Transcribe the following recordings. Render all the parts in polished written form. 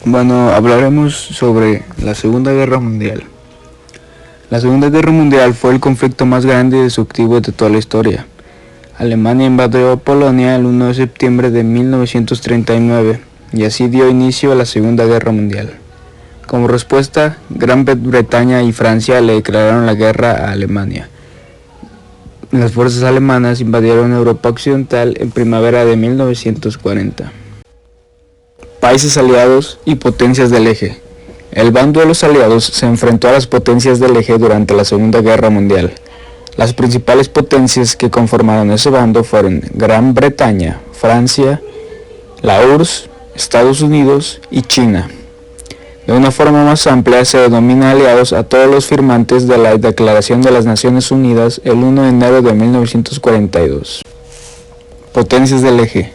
Bueno, hablaremos sobre la Segunda Guerra Mundial. La Segunda Guerra Mundial fue el conflicto más grande y destructivo de toda la historia. Alemania invadió Polonia el 1 de septiembre de 1939 y así dio inicio a la Segunda Guerra Mundial. Como respuesta, Gran Bretaña y Francia le declararon la guerra a Alemania. Las fuerzas alemanas invadieron Europa Occidental en primavera de 1940. Países aliados y potencias del eje. El bando de los aliados se enfrentó a las potencias del eje durante la Segunda Guerra Mundial. Las principales potencias que conformaron ese bando fueron Gran Bretaña, Francia, la URSS, Estados Unidos y China. De una forma más amplia se denomina aliados a todos los firmantes de la Declaración de las Naciones Unidas el 1 de enero de 1942. Potencias del eje.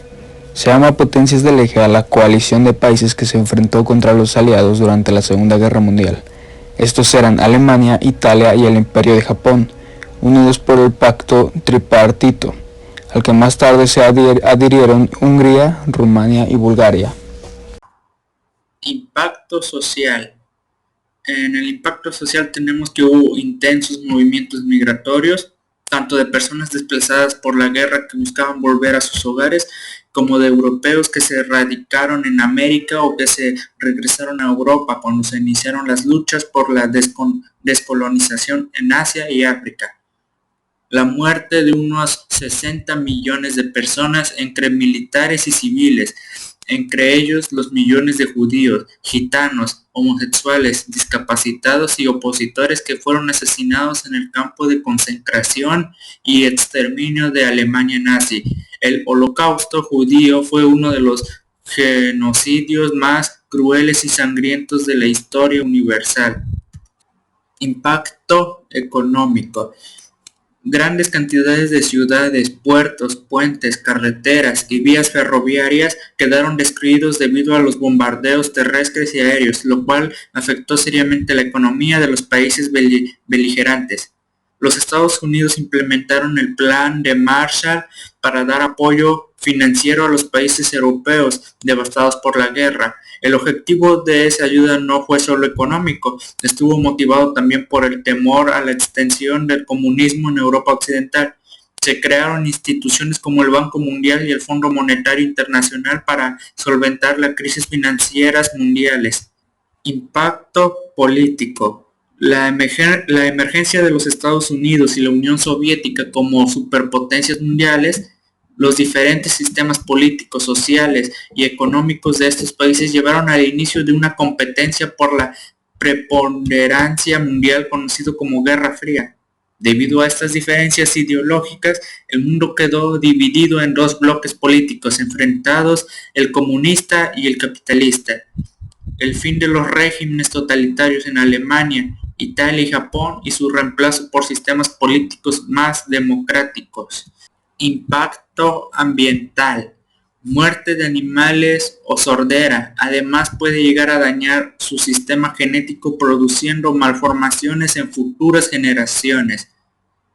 Se llama potencias del eje a la coalición de países que se enfrentó contra los aliados durante la Segunda Guerra Mundial. Estos eran Alemania, Italia y el Imperio de Japón, unidos por el pacto tripartito, al que más tarde se adhirieron Hungría, Rumania y Bulgaria. Impacto social. En el impacto social tenemos que hubo intensos movimientos migratorios, tanto de personas desplazadas por la guerra que buscaban volver a sus hogares, como de europeos que se radicaron en América o que se regresaron a Europa cuando se iniciaron las luchas por la descolonización en Asia y África. La muerte de unos 60 millones de personas entre militares y civiles, entre ellos los millones de judíos, gitanos, homosexuales, discapacitados y opositores que fueron asesinados en el campo de concentración y exterminio de Alemania nazi. El Holocausto judío fue uno de los genocidios más crueles y sangrientos de la historia universal. Impacto económico. Grandes cantidades de ciudades, puertos, puentes, carreteras y vías ferroviarias quedaron destruidos debido a los bombardeos terrestres y aéreos, lo cual afectó seriamente la economía de los países beligerantes. Los Estados Unidos implementaron el Plan de Marshall para dar apoyo financiero a los países europeos devastados por la guerra. El objetivo de esa ayuda no fue solo económico, estuvo motivado también por el temor a la extensión del comunismo en Europa Occidental. Se crearon instituciones como el Banco Mundial y el Fondo Monetario Internacional para solventar las crisis financieras mundiales. Impacto político. La emergencia de los Estados Unidos y la Unión Soviética como superpotencias mundiales, los diferentes sistemas políticos, sociales y económicos de estos países llevaron al inicio de una competencia por la preponderancia mundial conocido como Guerra Fría. Debido a estas diferencias ideológicas, el mundo quedó dividido en dos bloques políticos enfrentados, el comunista y el capitalista. El fin de los regímenes totalitarios en Alemania, Italia y Japón y su reemplazo por sistemas políticos más democráticos. Impacto ambiental. Muerte de animales o sordera. Además puede llegar a dañar su sistema genético produciendo malformaciones en futuras generaciones.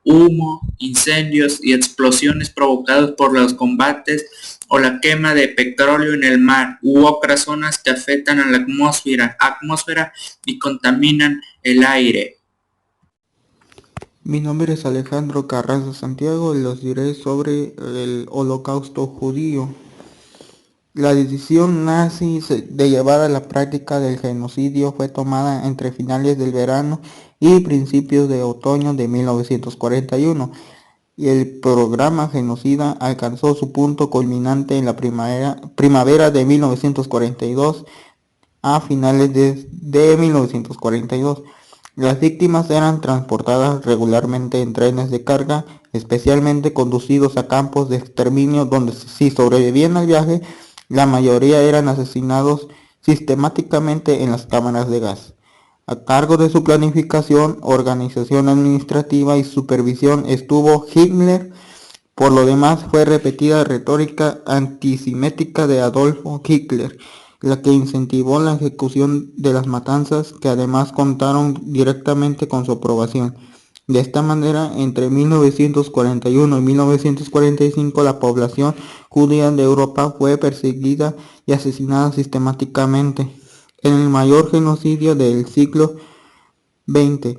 Humo, incendios y explosiones provocados por los combates o la quema de petróleo en el mar u otras zonas que afectan a la atmósfera y contaminan el aire. Mi nombre es Alejandro Carranza Santiago y los diré sobre el Holocausto judío. La decisión nazi de llevar a la práctica del genocidio fue tomada entre finales del verano y principios de otoño de 1941, y el programa genocida alcanzó su punto culminante en la primavera de 1942. A finales de 1942, las víctimas eran transportadas regularmente en trenes de carga, especialmente conducidos a campos de exterminio donde, si sobrevivían al viaje, la mayoría eran asesinados sistemáticamente en las cámaras de gas. A cargo de su planificación, organización administrativa y supervisión estuvo Hitler. Por lo demás, fue repetida retórica antisemítica de Adolfo Hitler la que incentivó la ejecución de las matanzas, que además contaron directamente con su aprobación. De esta manera, entre 1941 y 1945, la población judía de Europa fue perseguida y asesinada sistemáticamente. en el mayor genocidio del siglo XX.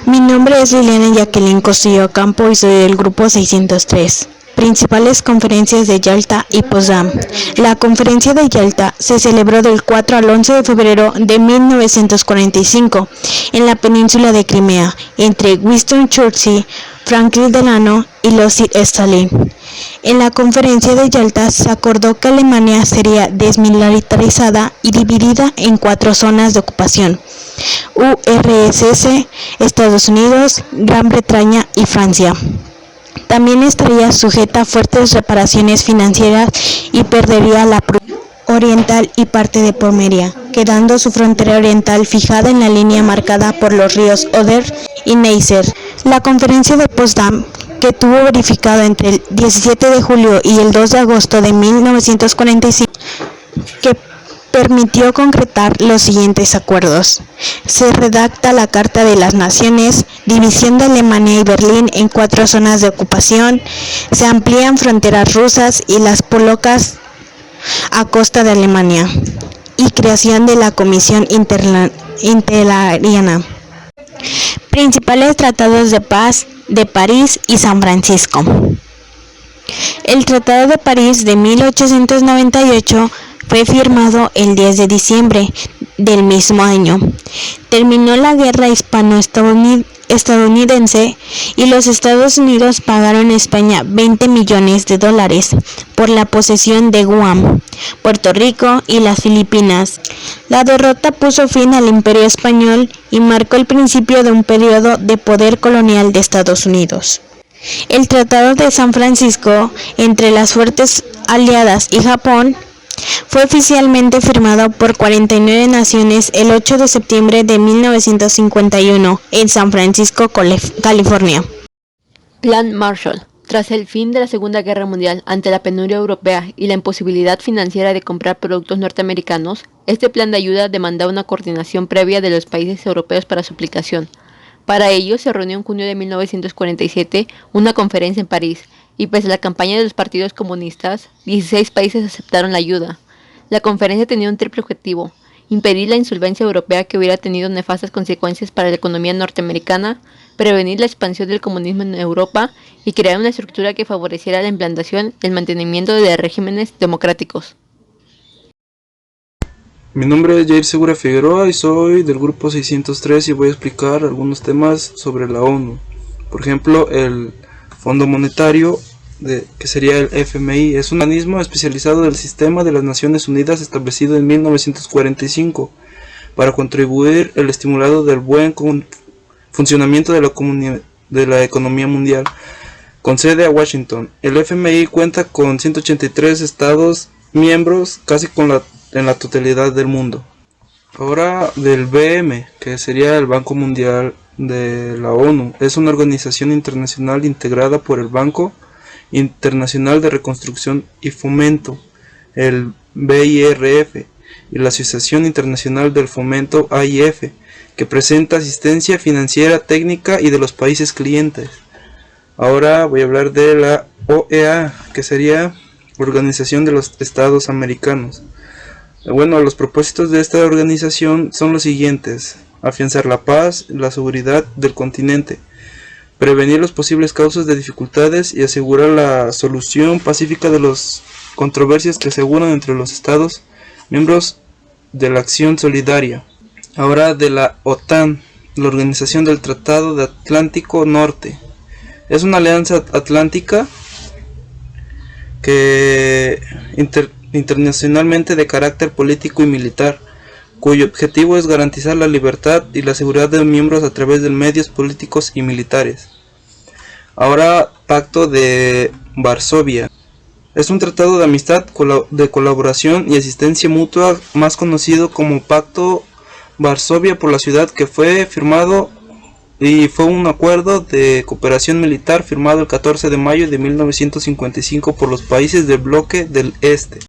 Mi nombre es Liliana Jacqueline Costillo Campo y soy del grupo 603. Principales conferencias de Yalta y Potsdam. La conferencia de Yalta se celebró del 4 al 11 de febrero de 1945 en la península de Crimea, entre Winston Churchill, Franklin Delano y Joseph Stalin. En la conferencia de Yalta se acordó que Alemania sería desmilitarizada y dividida en 4 zonas de ocupación: URSS, Estados Unidos, Gran Bretaña y Francia. También estaría sujeta a fuertes reparaciones financieras y perdería la Prusia Oriental y parte de Pomeria, quedando su frontera oriental fijada en la línea marcada por los ríos Oder y Neisser. La conferencia de Potsdam, que tuvo verificado entre el 17 de julio y el 2 de agosto de 1945, que permitió concretar los siguientes acuerdos. Se redacta la Carta de las Naciones, división de Alemania y Berlín en 4 zonas de ocupación, se amplían fronteras rusas y las polacas a costa de Alemania, y creación de la Comisión Interariana. Principales tratados de paz de París y San Francisco. El Tratado de París de 1898 fue firmado el 10 de diciembre del mismo año. Terminó la guerra hispano-estadounidense y los Estados Unidos pagaron a España $20 millones por la posesión de Guam, Puerto Rico y las Filipinas. La derrota puso fin al Imperio Español y marcó el principio de un periodo de poder colonial de Estados Unidos. El Tratado de San Francisco entre las fuerzas aliadas y Japón fue oficialmente firmado por 49 naciones el 8 de septiembre de 1951 en San Francisco, California. Plan Marshall. Tras el fin de la Segunda Guerra Mundial, ante la penuria europea y la imposibilidad financiera de comprar productos norteamericanos, este plan de ayuda demandaba una coordinación previa de los países europeos para su aplicación. Para ello, se reunió en junio de 1947 una conferencia en París, y pese a la campaña de los partidos comunistas, 16 países aceptaron la ayuda. La conferencia tenía un triple objetivo: impedir la insolvencia europea, que hubiera tenido nefastas consecuencias para la economía norteamericana, prevenir la expansión del comunismo en Europa y crear una estructura que favoreciera la implantación y el mantenimiento de regímenes democráticos. Mi nombre es Jair Segura Figueroa y soy del grupo 603 y voy a explicar algunos temas sobre la ONU. Por ejemplo, el Fondo Monetario, que sería el FMI, es un organismo especializado del sistema de las Naciones Unidas establecido en 1945 para contribuir al estimulado del buen funcionamiento de la economía mundial, con sede a Washington. El FMI cuenta con 183 estados miembros, casi en la totalidad del mundo. Ahora del BM, que sería el Banco Mundial de la ONU. Es una organización internacional integrada por el Banco Internacional de Reconstrucción y Fomento, el BIRF, y la Asociación Internacional del Fomento, AIF, que presenta asistencia financiera, técnica y de los países clientes. Ahora voy a hablar de la OEA, que sería Organización de los Estados Americanos. Bueno, los propósitos de esta organización son los siguientes: afianzar la paz y la seguridad del continente, prevenir las posibles causas de dificultades y asegurar la solución pacífica de las controversias que se unan entre los estados miembros de la acción solidaria. Ahora de la OTAN, la Organización del Tratado de Atlántico Norte. Es una alianza atlántica que internacionalmente de carácter político y militar, cuyo objetivo es garantizar la libertad y la seguridad de los miembros a través de medios políticos y militares. Ahora, Pacto de Varsovia. Es un tratado de amistad, de colaboración y asistencia mutua, más conocido como Pacto Varsovia por la ciudad, que fue firmado y fue un acuerdo de cooperación militar firmado el 14 de mayo de 1955 por los países del bloque del Este.